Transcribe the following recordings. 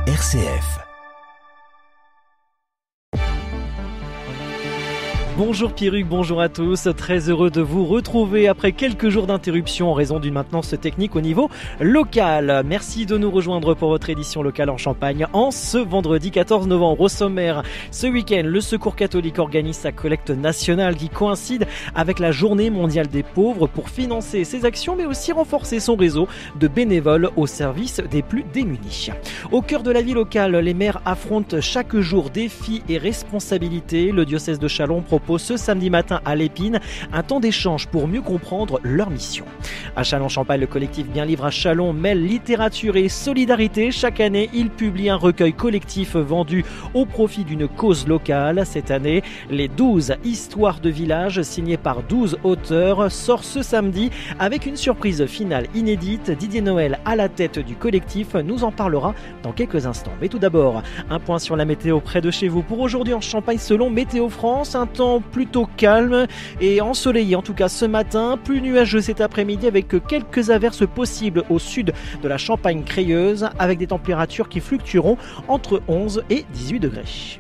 RCF. Bonjour Pierruc, bonjour à tous. Très heureux de vous retrouver après quelques jours d'interruption en raison d'une maintenance technique au niveau local. Merci de nous rejoindre pour votre édition locale en Champagne en ce vendredi 14 novembre. Au sommaire, ce week-end, le Secours catholique organise sa collecte nationale qui coïncide avec la Journée mondiale des pauvres pour financer ses actions mais aussi renforcer son réseau de bénévoles au service des plus démunis. Au cœur de la vie locale, les maires affrontent chaque jour défis et responsabilités. Le diocèse de Châlons propose ce samedi matin à l'Épine un temps d'échange pour mieux comprendre leur mission. À Châlons-Champagne, le collectif Bien Livre à Châlons mêle littérature et solidarité. Chaque année, il publie un recueil collectif vendu au profit d'une cause locale. Cette année, les 12 histoires de village signées par 12 auteurs sort ce samedi avec une surprise finale inédite. Didier Noël à la tête du collectif nous en parlera dans quelques instants. Mais tout d'abord, un point sur la météo près de chez vous. Pour aujourd'hui en Champagne, selon Météo France, un temps plutôt calme et ensoleillé en tout cas ce matin, plus nuageux cet après-midi avec quelques averses possibles au sud de la Champagne crayeuse avec des températures qui fluctueront entre 11 et 18 degrés.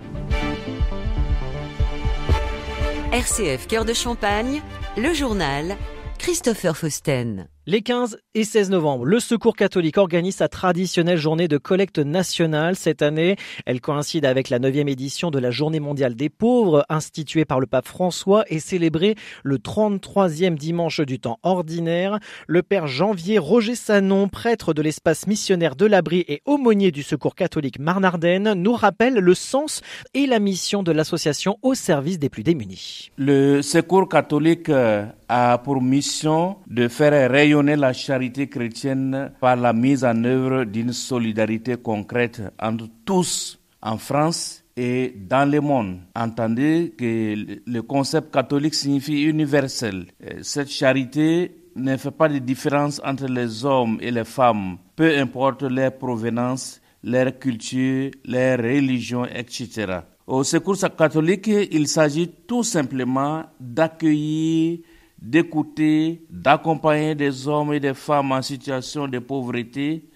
RCF Cœur de Champagne, le journal Christopher Fausten. Les 15 et 16 novembre, le Secours catholique organise sa traditionnelle journée de collecte nationale. Cette année, elle coïncide avec la 9e édition de la Journée mondiale des pauvres, instituée par le pape François et célébrée le 33e dimanche du temps ordinaire. Le père Janvier Roger Sanon, prêtre de l'espace missionnaire de l'Abri et aumônier du Secours catholique Marne-Ardenne, nous rappelle le sens et la mission de l'association au service des plus démunis. Le Secours catholique a pour mission de faire rayonner la charité chrétienne par la mise en œuvre d'une solidarité concrète entre tous en France et dans le monde. Entendez que le concept catholique signifie universel. Cette charité ne fait pas de différence entre les hommes et les femmes, peu importe leur provenance, leur culture, leur religion, etc. Au Secours catholique, il s'agit tout simplement d'accueillir, d'écouter, d'accompagner des hommes et des femmes en situation de pauvreté,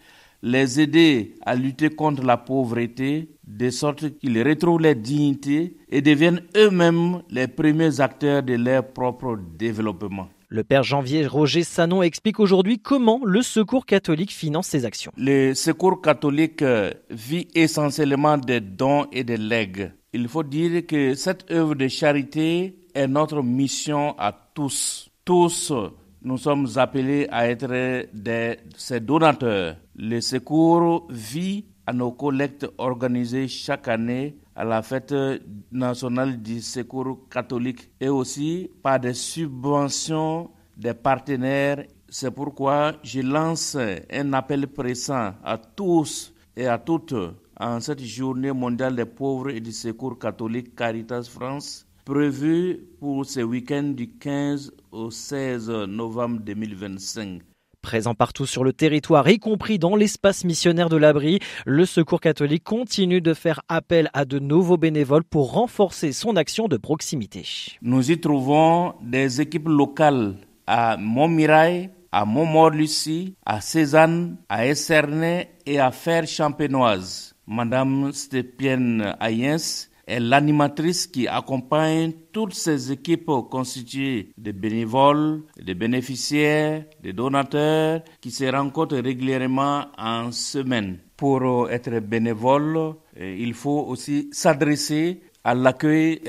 les aider à lutter contre la pauvreté, de sorte qu'ils retrouvent leur dignité et deviennent eux-mêmes les premiers acteurs de leur propre développement. Le père Janvier Roger Sanon explique aujourd'hui comment le Secours catholique finance ses actions. Le Secours catholique vit essentiellement des dons et des legs. Il faut dire que cette œuvre de charité est notre mission à tous. Tous, nous sommes appelés à être ces donateurs. Le Secours vit à nos collectes organisées chaque année à la fête nationale du Secours catholique et aussi par des subventions des partenaires. C'est pourquoi je lance un appel pressant à tous et à toutes en cette journée mondiale des pauvres et du Secours catholique Caritas France, prévue pour ce week-end du 15 au 16 novembre 2025. Présent partout sur le territoire, y compris dans l'espace missionnaire de l'Abri, le Secours catholique continue de faire appel à de nouveaux bénévoles pour renforcer son action de proximité. Nous y trouvons des équipes locales à Montmirail, à Montmort-Lucie, à Cézanne, à Essernay et à Fère-Champenoise. Madame Stépienne Ayens est l'animatrice qui accompagne toutes ces équipes constituées de bénévoles, de bénéficiaires, de donateurs qui se rencontrent régulièrement en semaine. Pour être bénévole, il faut aussi s'adresser à l'accueil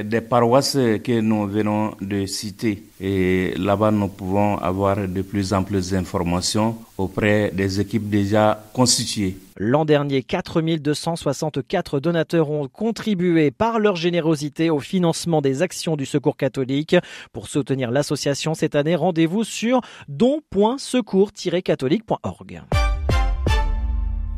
des paroisses que nous venons de citer. Et là-bas, nous pouvons avoir de plus amples informations auprès des équipes déjà constituées. L'an dernier, 4264 donateurs ont contribué par leur générosité au financement des actions du Secours catholique. Pour soutenir l'association cette année, rendez-vous sur don.secours-catholique.org.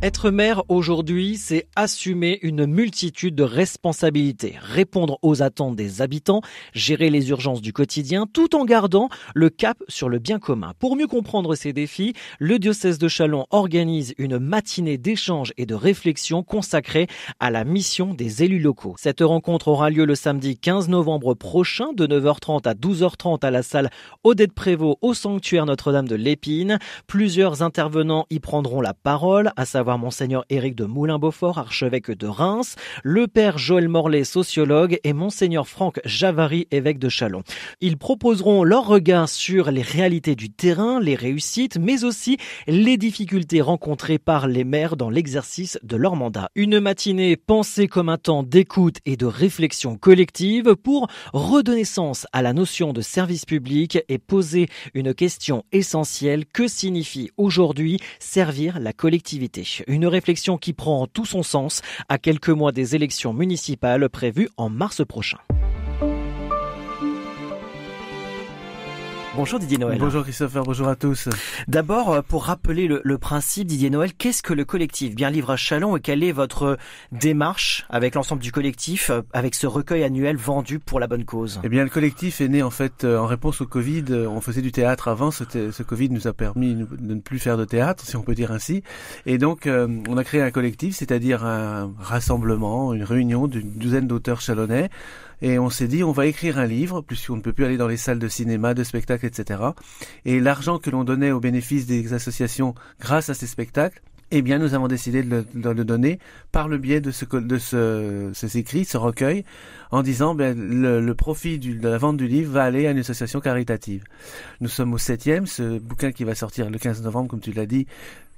Être maire aujourd'hui, c'est assumer une multitude de responsabilités, répondre aux attentes des habitants, gérer les urgences du quotidien, tout en gardant le cap sur le bien commun. Pour mieux comprendre ces défis, le diocèse de Châlons organise une matinée d'échange et de réflexion consacrée à la mission des élus locaux. Cette rencontre aura lieu le samedi 15 novembre prochain de 9h30 à 12h30 à la salle Odette Prévost au sanctuaire Notre-Dame de l'Épine. Plusieurs intervenants y prendront la parole, à savoir savoir Monseigneur Éric de Moulin-Beaufort, archevêque de Reims, le père Joël Morlet, sociologue, et Monseigneur Franck Javary, évêque de Châlons. Ils proposeront leur regard sur les réalités du terrain, les réussites, mais aussi les difficultés rencontrées par les maires dans l'exercice de leur mandat. Une matinée pensée comme un temps d'écoute et de réflexion collective pour redonner sens à la notion de service public et poser une question essentielle: que signifie aujourd'hui servir la collectivité? Une réflexion qui prend tout son sens à quelques mois des élections municipales prévues en mars prochain. Bonjour Didier Noël. Bonjour Christopher, bonjour à tous. D'abord, pour rappeler le principe, Didier Noël, qu'est-ce que le collectif Bien Livre à Châlons et quelle est votre démarche avec l'ensemble du collectif, avec ce recueil annuel vendu pour la bonne cause? Eh bien, le collectif est né en fait en réponse au Covid. On faisait du théâtre avant, ce Covid nous a permis de ne plus faire de théâtre, si on peut dire ainsi. Et donc, on a créé un collectif, c'est-à-dire un rassemblement, une réunion d'une douzaine d'auteurs chalonnais. Et on s'est dit, on va écrire un livre, puisqu'on ne peut plus aller dans les salles de cinéma, de spectacles, etc. Et l'argent que l'on donnait au bénéfice des associations grâce à ces spectacles, eh bien, nous avons décidé de le donner par le biais de ces écrits, ce recueil, en disant, le profit de la vente du livre va aller à une association caritative. Nous sommes au 7e, ce bouquin qui va sortir le 15 novembre, comme tu l'as dit,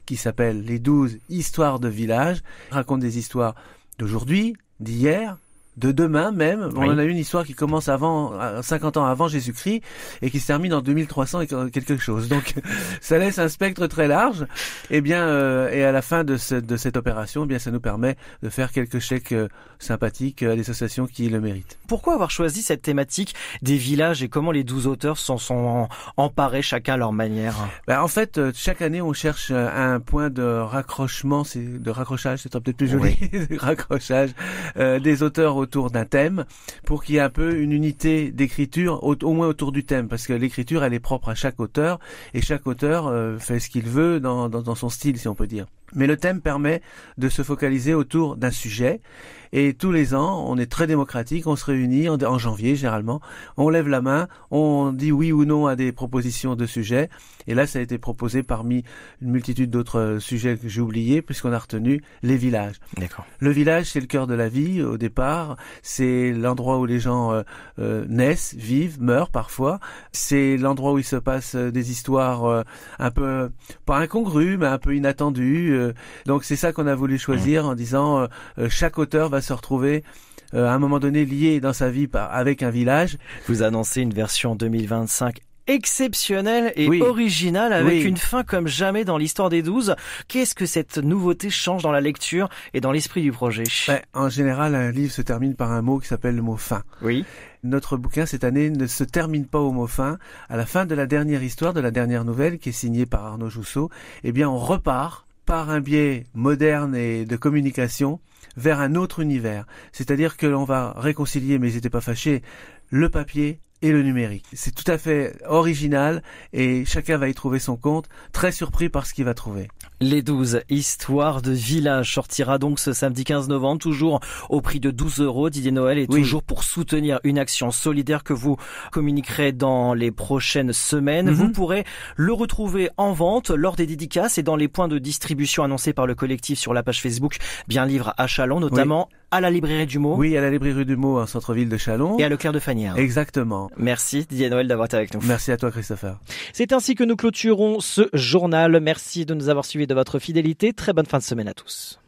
qui s'appelle Les 12 histoires de village, raconte des histoires d'aujourd'hui, d'hier, de demain même. Oui. On en a une histoire qui commence 50 ans avant Jésus-Christ et qui se termine en 2300 et quelque chose. Donc ça laisse un spectre très large. Et bien et à la fin de cette opération, eh bien ça nous permet de faire quelques chèques sympathiques à des associations qui le méritent. Pourquoi avoir choisi cette thématique des villages et comment les 12 auteurs s'en sont emparés chacun à leur manière? En fait, chaque année on cherche un point de raccrochage, c'est peut-être plus joli, oui. Raccrochage des auteurs autour d'un thème pour qu'il y ait un peu une unité d'écriture au moins autour du thème, parce que l'écriture elle est propre à chaque auteur et chaque auteur fait ce qu'il veut dans son style, si on peut dire. Mais le thème permet de se focaliser autour d'un sujet et tous les ans, on est très démocratique, on se réunit en janvier généralement, on lève la main, on dit oui ou non à des propositions de sujets et là ça a été proposé parmi une multitude d'autres sujets que j'ai oubliés puisqu'on a retenu les villages. D'accord. Le village c'est le cœur de la vie au départ, c'est l'endroit où les gens naissent, vivent, meurent parfois, c'est l'endroit où il se passe des histoires un peu, pas incongrues mais un peu inattendues. Donc c'est ça qu'on a voulu choisir en disant chaque auteur va se retrouver à un moment donné lié dans sa vie avec un village. Vous annoncez une version 2025 exceptionnelle et originale avec une fin comme jamais dans l'histoire des 12. Qu'est-ce que cette nouveauté change dans la lecture et dans l'esprit du projet? En général, un livre se termine par un mot qui s'appelle le mot fin. Oui. Notre bouquin cette année ne se termine pas au mot fin. À la fin de la dernière histoire, de la dernière nouvelle qui est signée par Arnaud Jousseau, eh bien on repart par un biais moderne et de communication vers un autre univers. C'est-à-dire que l'on va réconcilier, mais ils n'étaient pas fâchés, le papier et le numérique. C'est tout à fait original et chacun va y trouver son compte, très surpris par ce qu'il va trouver. Les 12 histoires de village sortira donc ce samedi 15 novembre, toujours au prix de 12 €, Didier Noël, et toujours pour soutenir une action solidaire que vous communiquerez dans les prochaines semaines. Vous pourrez le retrouver en vente lors des dédicaces et dans les points de distribution annoncés par le collectif sur la page Facebook Bien Livre à Châlons, notamment à la librairie du Mot. Oui, à la librairie du Mot en centre-ville de Châlons. Et à Leclerc de Fanière. Exactement. Merci Didier Noël d'avoir été avec nous. Merci à toi Christopher. C'est ainsi que nous clôturons ce journal. Merci de nous avoir suivis, de votre fidélité. Très bonne fin de semaine à tous.